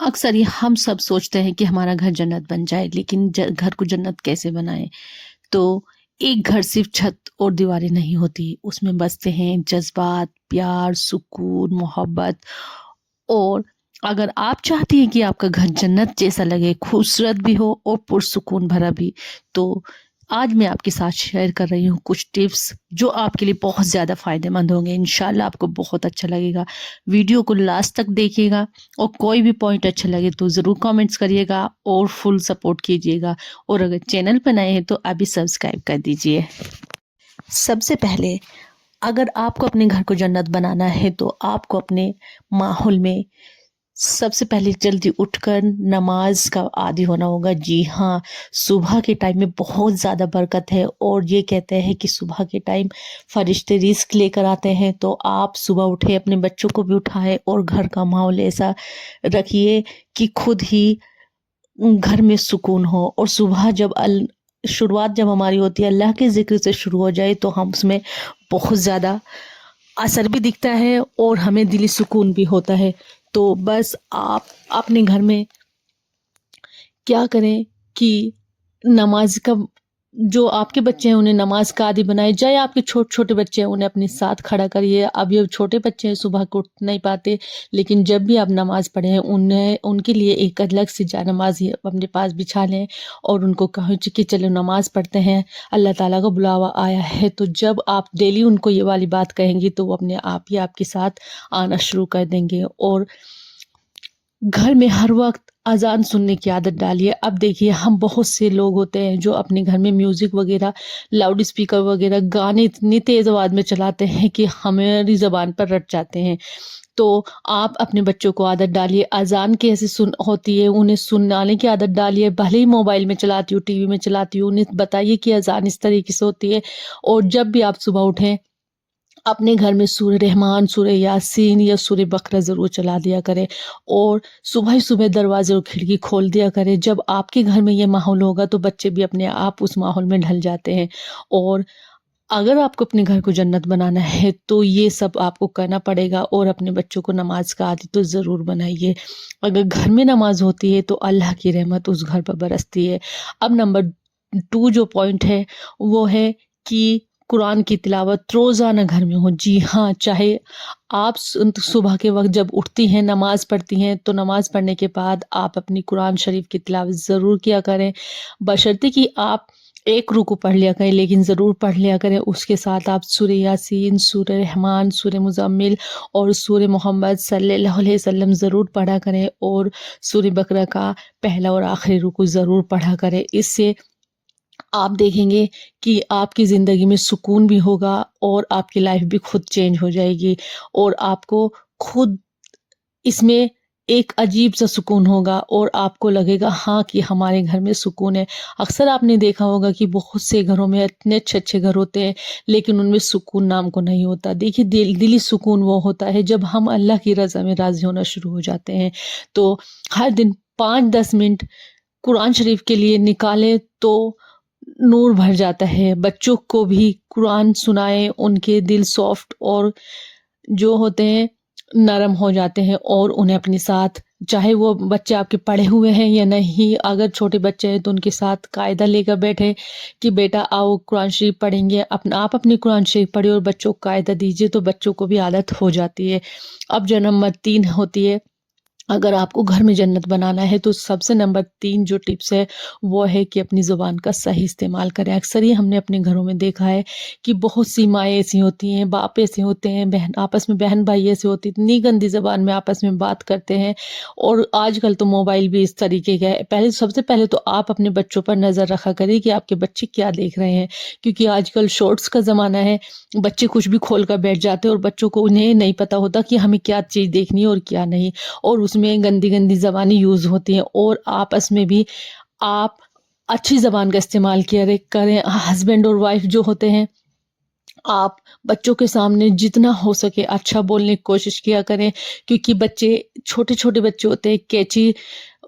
اکثر یہ ہم سب سوچتے ہیں کہ ہمارا گھر جنت بن جائے، لیکن گھر کو جنت کیسے بنائیں؟ تو ایک گھر صرف چھت اور دیواریں نہیں ہوتی، اس میں بستے ہیں جذبات، پیار، سکون، محبت۔ اور اگر آپ چاہتی ہیں کہ آپ کا گھر جنت جیسا لگے، خوبصورت بھی ہو اور پرسکون بھرا بھی، تو آج میں آپ کے ساتھ شیئر کر رہی ہوں کچھ ٹپس جو آپ کے لیے بہت زیادہ فائدہ مند ہوں گے۔ انشاءاللہ آپ کو بہت اچھا لگے گا، ویڈیو کو لاسٹ تک دیکھیے گا، اور کوئی بھی پوائنٹ اچھا لگے تو ضرور کامنٹس کریے گا اور فل سپورٹ کیجیے گا، اور اگر چینل پر نئے ہیں تو ابھی سبسکرائب کر دیجیے۔ سب سے پہلے اگر آپ کو اپنے گھر کو جنت بنانا ہے تو آپ کو اپنے ماحول میں سب سے پہلے جلدی اٹھ کر نماز کا عادی ہونا ہوگا۔ جی ہاں، صبح کے ٹائم میں بہت زیادہ برکت ہے، اور یہ کہتے ہیں کہ صبح کے ٹائم فرشتے رزق لے کر آتے ہیں، تو آپ صبح اٹھے، اپنے بچوں کو بھی اٹھائے اور گھر کا ماحول ایسا رکھیے کہ خود ہی گھر میں سکون ہو۔ اور صبح شروعات جب ہماری ہوتی ہے اللہ کے ذکر سے شروع ہو جائے تو ہم اس میں بہت زیادہ اثر بھی دکھتا ہے اور ہمیں دلی سکون بھی ہوتا ہے۔ تو بس آپ اپنے گھر میں کیا کریں کہ نماز کا جو آپ کے بچے ہیں انہیں نماز کا عادی بنائے، جائے آپ کے چھوٹے چھوٹے بچے ہیں انہیں اپنے ساتھ کھڑا کریے۔ اب یہ چھوٹے بچے ہیں صبح کو اٹھ نہیں پاتے، لیکن جب بھی آپ نماز پڑھیں ان کے لیے ایک الگ سے جا نماز اپنے پاس بچھا لیں، اور ان کو کہیں کہ چلو نماز پڑھتے ہیں، اللہ تعالیٰ کا بلاوا آیا ہے۔ تو جب آپ ڈیلی ان کو یہ والی بات کہیں گی تو وہ اپنے آپ ہی آپ کے ساتھ آنا شروع کر دیں گے۔ اور گھر میں ہر وقت اذان سننے کی عادت ڈالیے۔ اب دیکھیے ہم بہت سے لوگ ہوتے ہیں جو اپنے گھر میں میوزک وغیرہ، لاؤڈ اسپیکر وغیرہ، گانے اتنی تیز آواز میں چلاتے ہیں کہ ہماری زبان پر رٹ جاتے ہیں۔ تو آپ اپنے بچوں کو عادت ڈالیے، اذان کیسے ہوتی ہے انہیں سنانے کی عادت ڈالیے، بھلے ہی موبائل میں چلاتی ہوں، ٹی وی میں چلاتی ہوں، انہیں بتائیے کہ اذان اس طریقے سے ہوتی ہے۔ اور جب بھی آپ صبح اٹھیں اپنے گھر میں سورہ رحمان، سورہ یاسین یا سورہ بقرہ ضرور چلا دیا کرے، اور صبح ہی صبح دروازے اور کھڑکی کھول دیا کرے۔ جب آپ کے گھر میں یہ ماحول ہوگا تو بچے بھی اپنے آپ اس ماحول میں ڈھل جاتے ہیں۔ اور اگر آپ کو اپنے گھر کو جنت بنانا ہے تو یہ سب آپ کو کرنا پڑے گا، اور اپنے بچوں کو نماز کا عادی تو ضرور بنائیے۔ اگر گھر میں نماز ہوتی ہے تو اللہ کی رحمت اس گھر پر برستی ہے۔ اب نمبر 2 جو پوائنٹ ہے وہ ہے کہ قرآن کی تلاوت روزانہ گھر میں ہو۔ جی ہاں، چاہے آپ صبح کے وقت جب اٹھتی ہیں نماز پڑھتی ہیں تو نماز پڑھنے کے بعد آپ اپنی قرآن شریف کی تلاوت ضرور کیا کریں، بشرطے کہ آپ ایک رکوع پڑھ لیا کریں، لیکن ضرور پڑھ لیا کریں۔ اس کے ساتھ آپ سورہ یاسین، سورہ رحمان، سورہ مزمل اور سورہ محمد صلی اللہ علیہ وسلم ضرور پڑھا کریں، اور سورہ بقرہ کا پہلا اور آخری رکوع ضرور پڑھا کریں۔ اس سے آپ دیکھیں گے کہ آپ کی زندگی میں سکون بھی ہوگا، اور آپ کی لائف بھی خود چینج ہو جائے گی، اور آپ کو خود اس میں ایک عجیب سا سکون ہوگا، اور آپ کو لگے گا ہاں کہ ہمارے گھر میں سکون ہے۔ اکثر آپ نے دیکھا ہوگا کہ بہت سے گھروں میں اتنے اچھے اچھے گھر ہوتے ہیں لیکن ان میں سکون نام کو نہیں ہوتا۔ دیکھیے دلی سکون وہ ہوتا ہے جب ہم اللہ کی رضا میں راضی ہونا شروع ہو جاتے ہیں۔ تو ہر دن 5-10 منٹ قرآن شریف کے لیے نکالیں تو نور بھر جاتا ہے۔ بچوں کو بھی قرآن سنائیں، ان کے دل سافٹ اور جو ہوتے ہیں نرم ہو جاتے ہیں، اور انہیں اپنے ساتھ، چاہے وہ بچے آپ کے پڑھے ہوئے ہیں یا نہیں، اگر چھوٹے بچے ہیں تو ان کے ساتھ قاعدہ لے کر بیٹھے کہ بیٹا آؤ قرآن شریف پڑھیں گے، آپ اپنی قرآن شریف پڑھیں اور بچوں کو قاعدہ دیجیے تو بچوں کو بھی عادت ہو جاتی ہے۔ اب جو نمبر 3 ہوتی ہے، اگر آپ کو گھر میں جنت بنانا ہے تو سب سے نمبر 3 جو ٹپس ہے وہ ہے کہ اپنی زبان کا صحیح استعمال کریں۔ اکثر ہی ہم نے اپنے گھروں میں دیکھا ہے کہ بہت سی مائیں ایسی ہوتی ہیں، باپ ایسے ہوتے ہیں، آپس میں بہن بھائی ایسے ہوتے ہیں، اتنی گندی زبان میں آپس میں بات کرتے ہیں۔ اور آج کل تو موبائل بھی اس طریقے کا ہے۔ سب سے پہلے تو آپ اپنے بچوں پر نظر رکھا کریں کہ آپ کے بچے کیا دیکھ رہے ہیں، کیونکہ آج کل شارٹس کا زمانہ ہے، بچے کچھ بھی کھول کر بیٹھ جاتے ہیں، اور بچوں کو انہیں نہیں پتا ہوتا کہ ہمیں کیا چیز دیکھنی ہے اور کیا نہیں، اور اس میں گندی گندی زبانیں یوز ہوتی ہیں۔ اور آپس میں بھی آپ اچھی زبان کا استعمال کریں۔ ہسبینڈ اور وائف جو ہوتے ہیں، آپ بچوں کے سامنے جتنا ہو سکے اچھا بولنے کی کوشش کیا کریں، کیونکہ چھوٹے چھوٹے بچے ہوتے ہیں، کیچی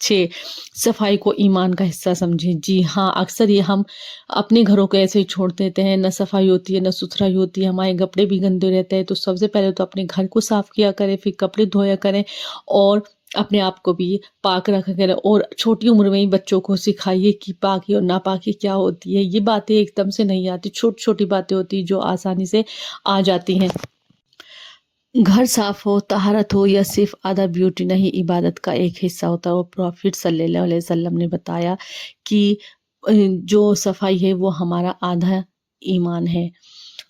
6 صفائی کو ایمان کا حصہ سمجھیں۔ جی ہاں، اکثر یہ ہم اپنے گھروں کو ایسے ہی چھوڑ دیتے ہیں، نہ صفائی ہوتی ہے نہ ستھرائی ہوتی ہے، ہمارے کپڑے بھی گندے رہتے ہیں۔ تو سب سے پہلے تو اپنے گھر کو صاف کیا کریں، پھر کپڑے دھویا کریں اور اپنے آپ کو بھی پاک رکھا کریں، اور چھوٹی عمر میں ہی بچوں کو سکھائیے کہ پاکی اور ناپاکی کیا ہوتی ہے۔ یہ باتیں ایک دم سے نہیں آتی، چھوٹی چھوٹی باتیں ہوتی ہیں جو آسانی سے آ جاتی ہیں۔ گھر صاف ہو، طہارت ہو، یا صرف آدھا بیوٹی نہیں، عبادت کا ایک حصہ ہوتا ہے۔ اور پروفٹ صلی اللہ علیہ وسلم نے بتایا کہ جو صفائی ہے وہ ہمارا آدھا ایمان ہے۔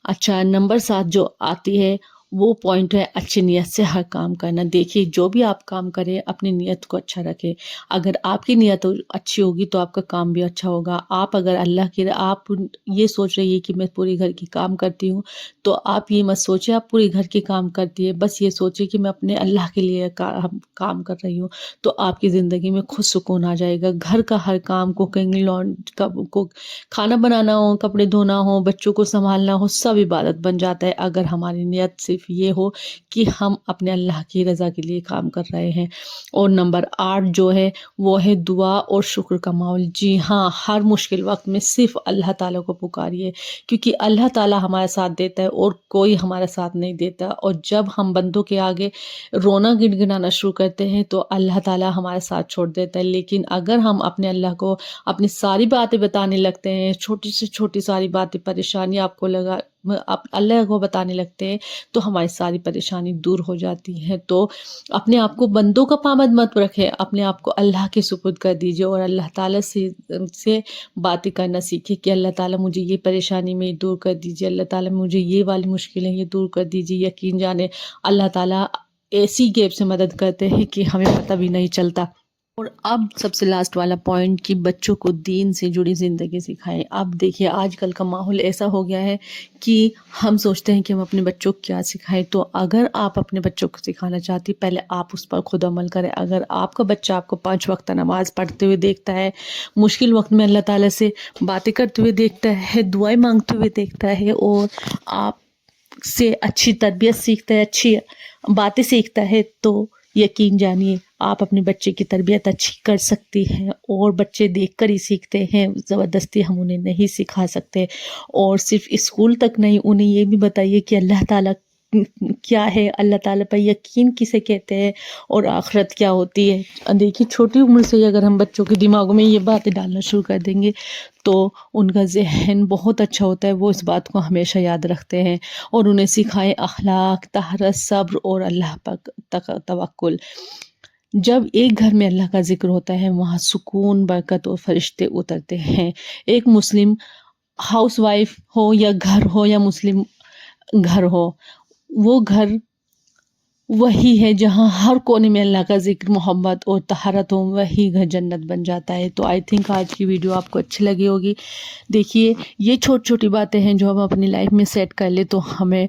اچھا، نمبر 7 جو آتی ہے وہ پوائنٹ ہے اچھی نیت سے ہر کام کرنا۔ دیکھیے، جو بھی آپ کام کریں اپنی نیت کو اچھا رکھیں۔ اگر آپ کی نیت اچھی ہوگی تو آپ کا کام بھی اچھا ہوگا۔ آپ اگر اللہ کی آپ یہ سوچ رہی ہے کہ میں پوری گھر کی کام کرتی ہوں، تو آپ یہ مت سوچیں آپ پوری گھر کے کام کرتی ہے، بس یہ سوچیں کہ میں اپنے اللہ کے لیے کام کر رہی ہوں، تو آپ کی زندگی میں خود سکون آ جائے گا۔ گھر کا ہر کام کو کو کھانا بنانا ہو، کپڑے دھونا ہو، بچوں کو سنبھالنا ہو، سب عبادت بن جاتا ہے اگر ہماری نیت صرف یہ ہو کہ ہم اپنے اللہ کی رضا کے لیے کام کر رہے ہیں۔ اور نمبر 8 جو ہے وہ ہے دعا اور شکر کا ماحول۔ جی ہاں، ہر مشکل وقت میں صرف اللہ تعالیٰ کو پکاریے، کیونکہ اللہ تعالیٰ ہمارا ساتھ دیتا ہے اور کوئی ہمارا ساتھ نہیں دیتا۔ اور جب ہم بندوں کے آگے رونا گنگنانا شروع کرتے ہیں تو اللہ تعالیٰ ہمارا ساتھ چھوڑ دیتا ہے۔ لیکن اگر ہم اپنے اللہ کو اپنی ساری باتیں بتانے لگتے ہیں، چھوٹی سے چھوٹی ساری باتیں، پریشانی آپ اللہ کو بتانے لگتے ہیں، تو ہماری ساری پریشانی دور ہو جاتی ہے۔ تو اپنے آپ کو بندوں کا پابند مت رکھیں، اپنے آپ کو اللہ کے سپرد کر دیجئے اور اللہ تعالیٰ سے باتیں کرنا سیکھیں کہ اللہ تعالیٰ مجھے یہ پریشانی میں دور کر دیجئے، اللہ تعالیٰ مجھے یہ والی مشکلیں یہ دور کر دیجئے۔ یقین جانے اللہ تعالیٰ ایسی گیپ سے مدد کرتے ہیں کہ ہمیں پتہ بھی نہیں چلتا۔ اور اب سب سے لاسٹ والا پوائنٹ کہ بچوں کو دین سے جڑی زندگی سکھائیں۔ اب دیکھیے، آج کل کا ماحول ایسا ہو گیا ہے کہ ہم سوچتے ہیں کہ ہم اپنے بچوں کو کیا سکھائیں۔ تو اگر آپ اپنے بچوں کو سکھانا چاہتی، پہلے آپ اس پر خود عمل کریں۔ اگر آپ کا بچہ آپ کو 5 وقت نماز پڑھتے ہوئے دیکھتا ہے، مشکل وقت میں اللہ تعالیٰ سے باتیں کرتے ہوئے دیکھتا ہے، دعائیں مانگتے ہوئے دیکھتا ہے، اور آپ سے اچھی تربیت سیکھتا ہے، اچھی باتیں سیکھتا ہے، تو یقین جانیے آپ اپنے بچے کی تربیت اچھی کر سکتی ہیں۔ اور بچے دیکھ کر ہی سیکھتے ہیں، زبردستی ہم انہیں نہیں سکھا سکتے۔ اور صرف اسکول تک نہیں، انہیں یہ بھی بتائیے کہ اللہ تعالیٰ کیا ہے، اللہ تعالیٰ پر یقین کسے کہتے ہیں، اور آخرت کیا ہوتی ہے۔ دیکھیے، چھوٹی عمر سے ہی اگر ہم بچوں کے دماغوں میں یہ باتیں ڈالنا شروع کر دیں گے تو ان کا ذہن بہت اچھا ہوتا ہے، وہ اس بات کو ہمیشہ یاد رکھتے ہیں۔ اور انہیں سکھائیں اخلاق، طہارت، صبر اور اللہ پر توکل۔ جب ایک گھر میں اللہ کا ذکر ہوتا ہے، وہاں سکون، برکت اور فرشتے اترتے ہیں۔ ایک مسلم ہاؤس وائف ہو یا گھر ہو یا مسلم گھر ہو، وہ گھر وہی ہے جہاں ہر کونے میں اللہ کا ذکر، محبت اور طہارت ہو، وہی گھر جنت بن جاتا ہے۔ تو آئی تھنک آج کی ویڈیو آپ کو اچھی لگی ہوگی۔ دیکھیے، یہ چھوٹی چھوٹی باتیں ہیں جو ہم اپنی لائف میں سیٹ کر لیں تو ہمیں